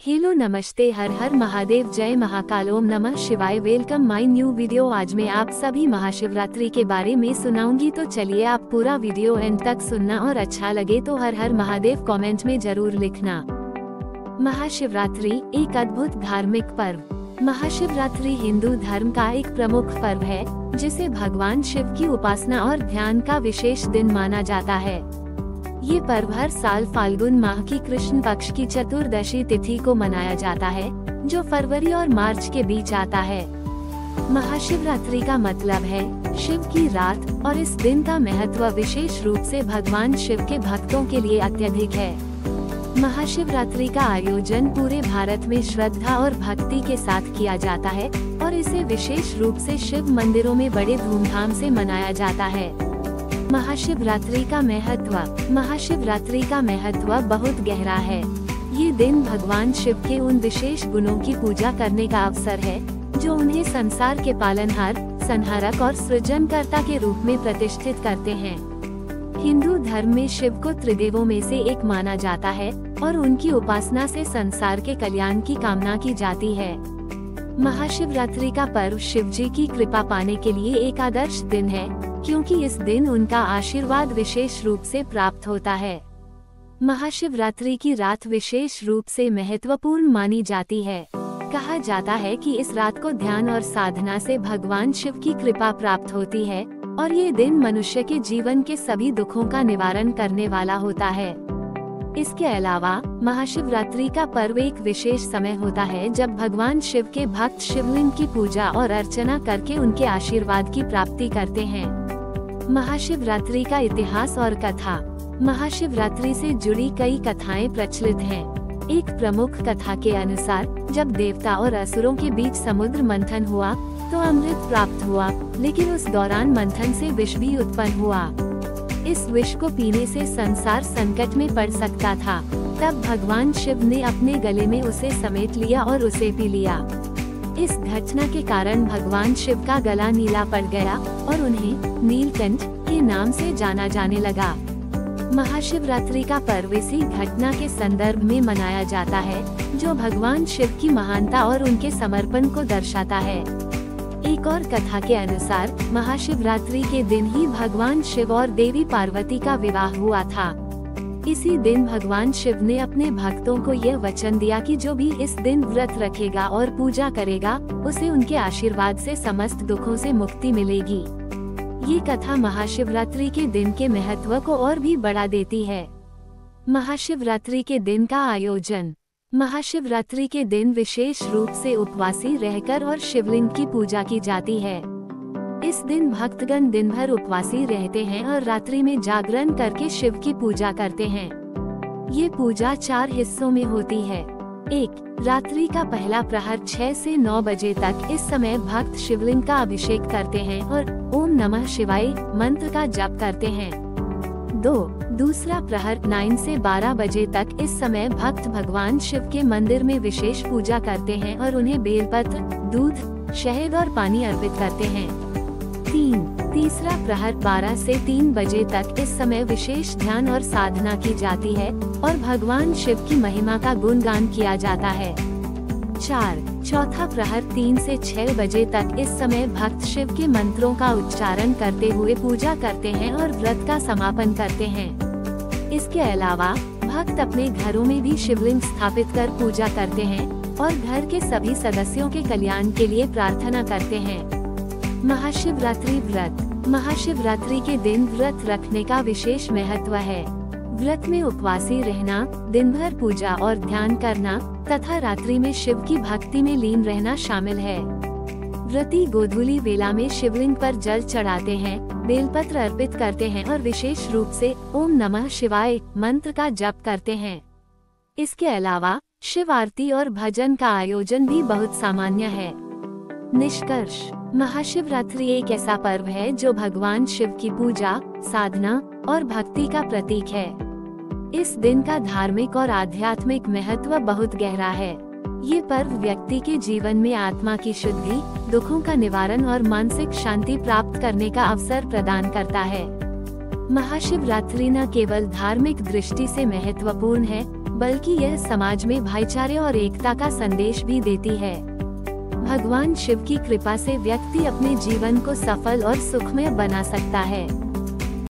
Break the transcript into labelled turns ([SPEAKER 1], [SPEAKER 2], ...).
[SPEAKER 1] Hello नमस्ते, हर हर महादेव, जय महाकाल, ओम नमः शिवाय। Welcome my new video. आज मैं आप सभी महाशिवरात्रि के बारे में सुनाऊंगी, तो चलिए आप पूरा वीडियो एंड तक सुनना और अच्छा लगे तो हर हर महादेव कमेंट में जरूर लिखना। महाशिवरात्रि एक अद्भुत धार्मिक पर्व। महाशिवरात्रि हिंदू धर्म का एक प्रमुख पर्व है, जिसे भगवान शिव की उपासना और ध्यान का विशेष दिन माना जाता है। ये पर्व हर साल फाल्गुन माह की कृष्ण पक्ष की चतुर्दशी तिथि को मनाया जाता है, जो फरवरी और मार्च के बीच आता है। महाशिवरात्रि का मतलब है शिव की रात, और इस दिन का महत्व विशेष रूप से भगवान शिव के भक्तों के लिए अत्यधिक है। महाशिवरात्रि का आयोजन पूरे भारत में श्रद्धा और भक्ति के साथ किया जाता है, और इसे विशेष रूप से शिव मंदिरों में बड़े धूमधाम से मनाया जाता है। महाशिवरात्रि का महत्व बहुत गहरा है। ये दिन भगवान शिव के उन विशेष गुणों की पूजा करने का अवसर है, जो उन्हें संसार के पालनहार, संहारक और सृजनकर्ता के रूप में प्रतिष्ठित करते हैं। हिंदू धर्म में शिव को त्रिदेवों में से एक माना जाता है, और उनकी उपासना से संसार के कल्याण की कामना की जाती है। महाशिवरात्रि का पर्व शिव जी की कृपा पाने के लिए एक आदर्श दिन है, क्योंकि इस दिन उनका आशीर्वाद विशेष रूप से प्राप्त होता है। महाशिवरात्रि की रात विशेष रूप से महत्वपूर्ण मानी जाती है। कहा जाता है कि इस रात को ध्यान और साधना से भगवान शिव की कृपा प्राप्त होती है, और ये दिन मनुष्य के जीवन के सभी दुखों का निवारण करने वाला होता है। इसके अलावा महाशिवरात्रि का पर्व एक विशेष समय होता है, जब भगवान शिव के भक्त शिवलिंग की पूजा और अर्चना करके उनके आशीर्वाद की प्राप्ति करते हैं। महाशिवरात्रि का इतिहास और कथा। महाशिवरात्रि से जुड़ी कई कथाएं प्रचलित हैं। एक प्रमुख कथा के अनुसार, जब देवता और असुरों के बीच समुद्र मंथन हुआ तो अमृत प्राप्त हुआ, लेकिन उस दौरान मंथन से विष भी उत्पन्न हुआ। इस विष को पीने से संसार संकट में पड़ सकता था। तब भगवान शिव ने अपने गले में उसे समेट लिया और उसे पी लिया। इस घटना के कारण भगवान शिव का गला नीला पड़ गया, और उन्हें नीलकंठ के नाम से जाना जाने लगा। महाशिवरात्रि का पर्व इसी घटना के संदर्भ में मनाया जाता है, जो भगवान शिव की महानता और उनके समर्पण को दर्शाता है। एक और कथा के अनुसार महाशिवरात्रि के दिन ही भगवान शिव और देवी पार्वती का विवाह हुआ था। इसी दिन भगवान शिव ने अपने भक्तों को यह वचन दिया कि जो भी इस दिन व्रत रखेगा और पूजा करेगा, उसे उनके आशीर्वाद से समस्त दुखों से मुक्ति मिलेगी। ये कथा महाशिवरात्रि के दिन के महत्व को और भी बढ़ा देती है। महाशिवरात्रि के दिन का आयोजन। महाशिवरात्रि के दिन विशेष रूप से उपवासी रहकर और शिवलिंग की पूजा की जाती है। इस दिन भक्तगण दिन भर उपवासी रहते हैं और रात्रि में जागरण करके शिव की पूजा करते हैं। ये पूजा 4 हिस्सों में होती है। 1. रात्रि का पहला प्रहर 6 से 9 बजे तक। इस समय भक्त शिवलिंग का अभिषेक करते हैं और ओम नमः शिवाय मंत्र का जप करते हैं। 2. दूसरा प्रहर 9 से 12 बजे तक। इस समय भक्त भगवान शिव के मंदिर में विशेष पूजा करते हैं और उन्हें बेलपत्र, दूध, शहद और पानी अर्पित करते हैं। 3. तीसरा प्रहर 12 से 3 बजे तक। इस समय विशेष ध्यान और साधना की जाती है और भगवान शिव की महिमा का गुणगान किया जाता है। 4. चौथा प्रहर 3 से 6 बजे तक। इस समय भक्त शिव के मंत्रों का उच्चारण करते हुए पूजा करते हैं और व्रत का समापन करते हैं। इसके अलावा भक्त अपने घरों में भी शिवलिंग स्थापित कर पूजा करते हैं और घर के सभी सदस्यों के कल्याण के लिए प्रार्थना करते हैं। महाशिवरात्रि व्रत। महाशिवरात्रि के दिन व्रत रखने का विशेष महत्व है। व्रत में उपवासी रहना, दिन भर पूजा और ध्यान करना तथा रात्रि में शिव की भक्ति में लीन रहना शामिल है। व्रती गोधूली वेला में शिवलिंग पर जल चढ़ाते हैं, बेलपत्र अर्पित करते हैं और विशेष रूप से ओम नमः शिवाय मंत्र का जप करते हैं। इसके अलावा शिव आरती और भजन का आयोजन भी बहुत सामान्य है। निष्कर्ष। महाशिवरात्रि एक ऐसा पर्व है जो भगवान शिव की पूजा, साधना और भक्ति का प्रतीक है। इस दिन का धार्मिक और आध्यात्मिक महत्व बहुत गहरा है। ये पर्व व्यक्ति के जीवन में आत्मा की शुद्धि, दुखों का निवारण और मानसिक शांति प्राप्त करने का अवसर प्रदान करता है। महाशिवरात्रि न केवल धार्मिक दृष्टि से महत्वपूर्ण है, बल्कि यह समाज में भाईचारे और एकता का संदेश भी देती है। भगवान शिव की कृपा से व्यक्ति अपने जीवन को सफल और सुखमय बना सकता है।